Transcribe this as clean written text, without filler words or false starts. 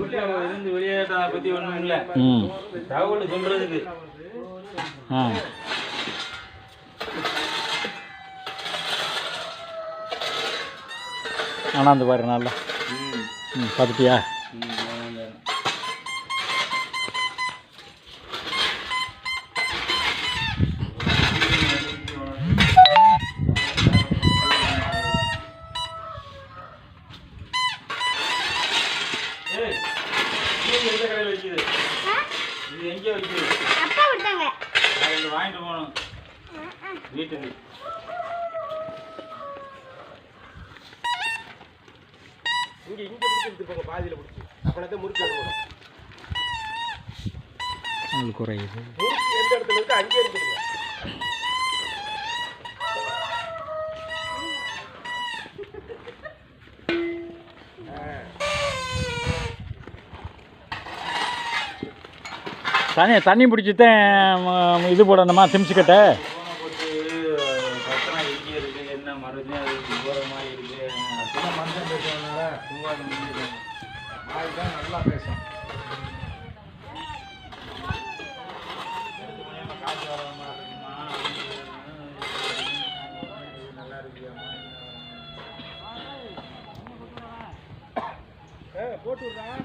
இருந்து வெளியேற்றா பத்தி ஒண்ணும் இல்ல. தகவல் சொல்றதுக்கு. ஆனால் அந்த பாரு நல்லா பார்த்துட்டியா? இது எங்கே வைக்குது? அப்பா விட்டாங்க. நான் வாங்கிட்டு போகணும் வீட்டுக்கு. இங்கே பிடிச்சி எடுத்துருப்பாங்க, பாதியில் பிடிச்சி அப்போ முறுக்கு எடுக்கணும். உங்களுக்கு குறையுது. முறுக்கு எந்த இடத்துல இருக்கு அங்கே இருக்குதுங்க. தண்ணி பிடிச்சித்தான் இது போடணுமா சிம்ஸுக்கிட்ட? என்ன மருந்து மாதிரி இருக்கு. மனுஷன் பேசுறதுனால வாய் தான் நல்லா பேசும். நல்லா இருக்கு. போட்டு விடுறேன்.